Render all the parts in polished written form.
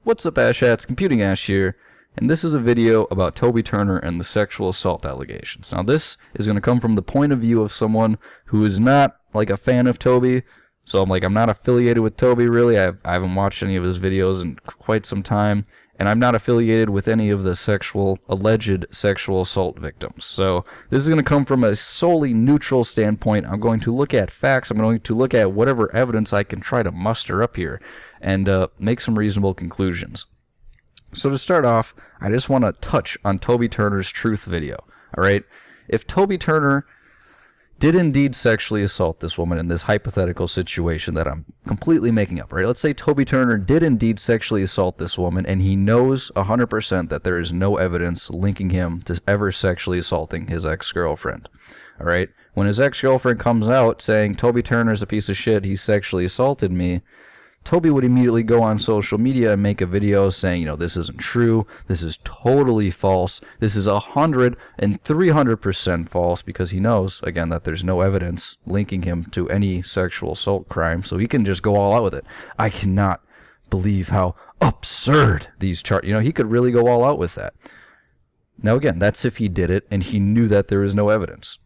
What's up, Ash Hats? Computing Ash here, and this is a video about Toby Turner and the sexual assault allegations. Now, this is going to come from the point of view of someone who is not like a fan of Toby. So I'm not affiliated with Toby really. I haven't watched any of his videos in quite some time, and I'm not affiliated with any of the alleged sexual assault victims. So this is going to come from a solely neutral standpoint. I'm going to look at facts. I'm going to look at whatever evidence I can try to muster up here and make some reasonable conclusions. So to start off, I just want to touch on Toby Turner's truth video. Alright? If Toby Turner did indeed sexually assault this woman in this hypothetical situation that I'm completely making up, right? Let's say Toby Turner did indeed sexually assault this woman, and he knows 100% that there is no evidence linking him to ever sexually assaulting his ex-girlfriend. Alright? When his ex-girlfriend comes out saying, Toby Turner's a piece of shit, he sexually assaulted me, Toby would immediately go on social media and make a video saying, this isn't true, this is totally false, this is 100 and 300% false, because he knows, again, that there's no evidence linking him to any sexual assault crime, so he can just go all out with it. I cannot believe how absurd these charges, he could really go all out with that. Now again, that's if he did it and he knew that there was no evidence.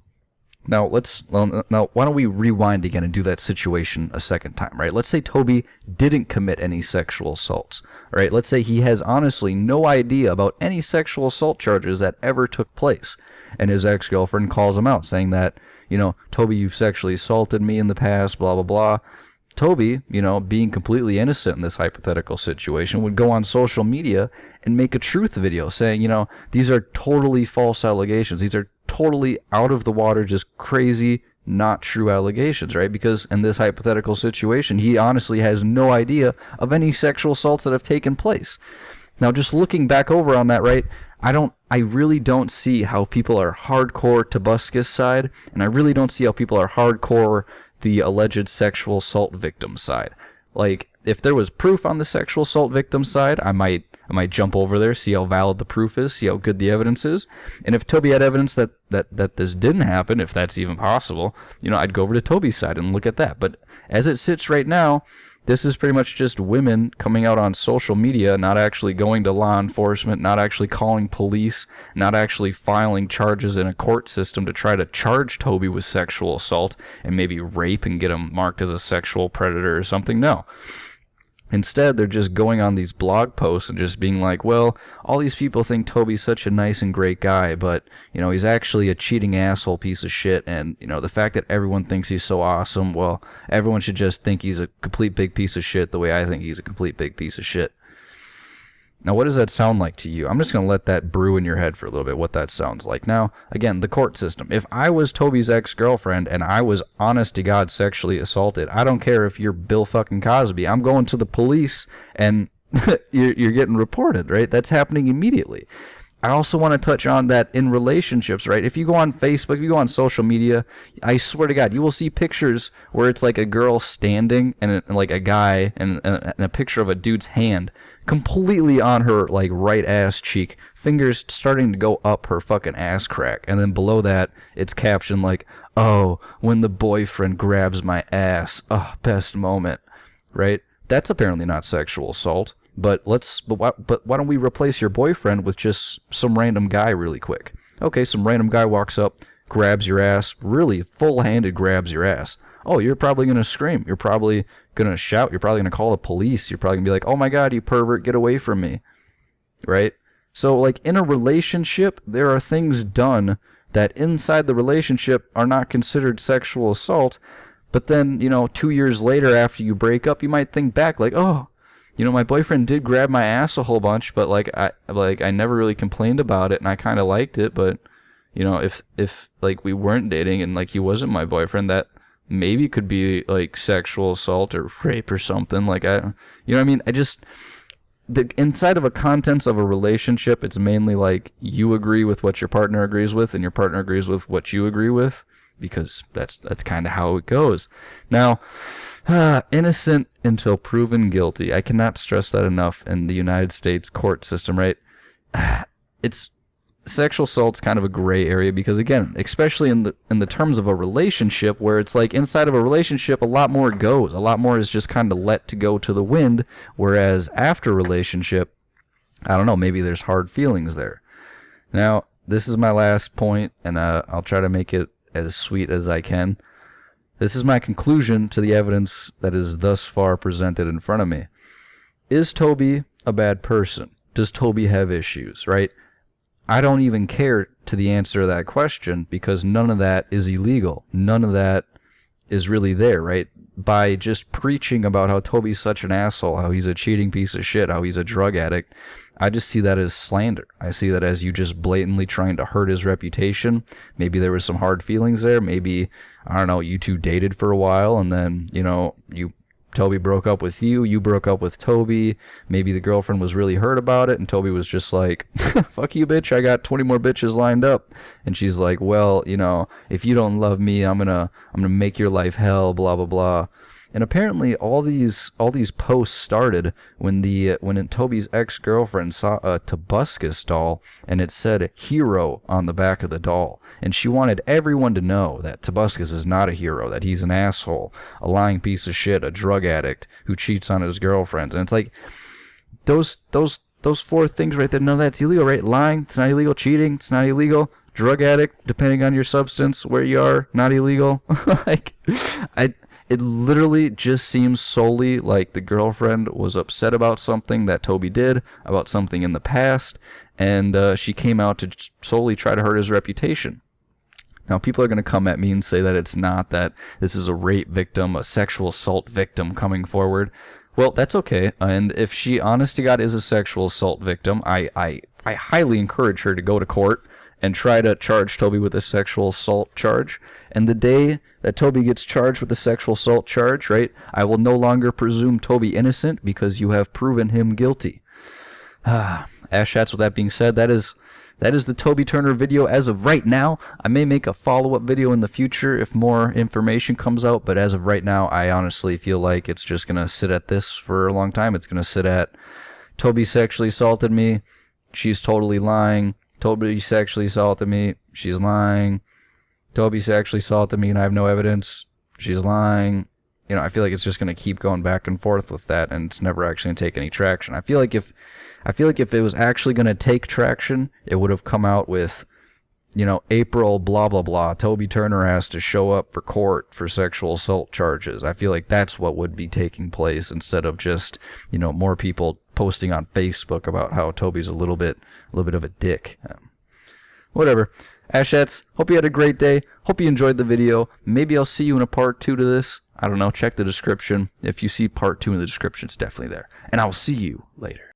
Now why don't we rewind again and do that situation a second time, right? Let's say Toby didn't commit any sexual assaults, right? Let's say he has honestly no idea about any sexual assault charges that ever took place, and his ex-girlfriend calls him out saying that, Toby, you've sexually assaulted me in the past, blah, blah, blah. Toby, being completely innocent in this hypothetical situation, would go on social media and make a truth video saying, these are totally false allegations. These are totally out of the water, just crazy, not true allegations, right? Because in this hypothetical situation, he honestly has no idea of any sexual assaults that have taken place. Now, just looking back over on that, right, I really don't see how people are hardcore Tobuscus side, and I really don't see how people are hardcore the alleged sexual assault victim side. Like, if there was proof on the sexual assault victim side, I might jump over there, see how valid the proof is, see how good the evidence is. And if Toby had evidence that this didn't happen, if that's even possible, I'd go over to Toby's side and look at that. But as it sits right now, this is pretty much just women coming out on social media, not actually going to law enforcement, not actually calling police, not actually filing charges in a court system to try to charge Toby with sexual assault and maybe rape and get him marked as a sexual predator or something. No. Instead, they're just going on these blog posts and just being like, well, all these people think Toby's such a nice and great guy, but, he's actually a cheating asshole piece of shit, and, the fact that everyone thinks he's so awesome, well, everyone should just think he's a complete big piece of shit the way I think he's a complete big piece of shit. Now, what does that sound like to you? I'm just going to let that brew in your head for a little bit, what that sounds like. Now, again, the court system. If I was Toby's ex-girlfriend and I was honest to God sexually assaulted, I don't care if you're Bill fucking Cosby. I'm going to the police and you're getting reported, right? That's happening immediately. I also want to touch on that in relationships, right? If you go on Facebook, if you go on social media, I swear to God, you will see pictures where it's like a girl standing and like a guy and a picture of a dude's hand completely on her like right ass cheek, fingers starting to go up her fucking ass crack, and then below that it's captioned like, oh, when the boyfriend grabs my ass, oh, best moment, right? That's apparently not sexual assault. But why don't we replace your boyfriend with just some random guy really quick? Okay, some random guy walks up, grabs your ass, really full-handed grabs your ass. Oh, you're probably going to scream. You're probably going to shout. You're probably going to call the police. You're probably going to be like, oh my God, you pervert, get away from me. Right? So, like, in a relationship, there are things done that inside the relationship are not considered sexual assault. But then, 2 years later after you break up, you might think back like, oh, my boyfriend did grab my ass a whole bunch, but I never really complained about it, and I kind of liked it. But if like we weren't dating and like he wasn't my boyfriend, that maybe could be like sexual assault or rape or something. Like I mean? The inside of a contents of a relationship, it's mainly like you agree with what your partner agrees with, and your partner agrees with what you agree with, because that's kind of how it goes. Now. Innocent until proven guilty. I cannot stress that enough in the United States court system, right? It's sexual assault's kind of a gray area because, again, especially in the terms of a relationship, where it's like inside of a relationship, a lot more goes. A lot more is just kind of let to go to the wind, whereas after a relationship, I don't know, maybe there's hard feelings there. Now, this is my last point, and I'll try to make it as sweet as I can. This is my conclusion to the evidence that is thus far presented in front of me. Is Toby a bad person? Does Toby have issues, right? I don't even care to the answer to that question because none of that is illegal. None of that is really there, right? By just preaching about how Toby's such an asshole, how he's a cheating piece of shit, how he's a drug addict, I just see that as slander. I see that as you just blatantly trying to hurt his reputation. Maybe there was some hard feelings there. Maybe, I don't know, you two dated for a while and then, you know, Toby broke up with you, you broke up with Toby, maybe the girlfriend was really hurt about it, and Toby was just like, fuck you, bitch, I got 20 more bitches lined up. And she's like, well, you know, if you don't love me, I'm gonna make your life hell, blah, blah, blah. And apparently all these posts started when Toby's ex-girlfriend saw a Tobuscus doll, and it said hero on the back of the doll. And she wanted everyone to know that Tobuscus is not a hero, that he's an asshole, a lying piece of shit, a drug addict who cheats on his girlfriends. And it's like, those four things right there, none of that's illegal, right? Lying, it's not illegal. Cheating, it's not illegal. Drug addict, depending on your substance, where you are, not illegal. Like, it literally just seems solely like the girlfriend was upset about something that Toby did, about something in the past, and she came out to solely try to hurt his reputation. Now, people are going to come at me and say that it's not, that this is a rape victim, a sexual assault victim coming forward. Well, that's okay, and if she, honest to God, is a sexual assault victim, I highly encourage her to go to court and try to charge Toby with a sexual assault charge. And the day that Toby gets charged with a sexual assault charge, right, I will no longer presume Toby innocent because you have proven him guilty. Ashats, with that being said, that is the Toby Turner video as of right now. I may make a follow-up video in the future if more information comes out, but as of right now, I honestly feel like it's just going to sit at this for a long time. It's going to sit at Toby sexually assaulted me. She's totally lying. Toby sexually assaulted me. She's lying. Toby sexually assaulted me and I have no evidence. She's lying. You know, I feel like it's just going to keep going back and forth with that, and it's never actually going to take any traction. I feel like if it was actually going to take traction, it would have come out with, you know, April blah blah blah, Toby Turner has to show up for court for sexual assault charges. I feel like that's what would be taking place instead of just, you know, more people posting on Facebook about how Toby's a little bit of a dick. Whatever. Ashets, hope you had a great day. Hope you enjoyed the video. Maybe I'll see you in a part 2 to this. I don't know. Check the description. If you see part 2 in the description, it's definitely there. And I'll see you later.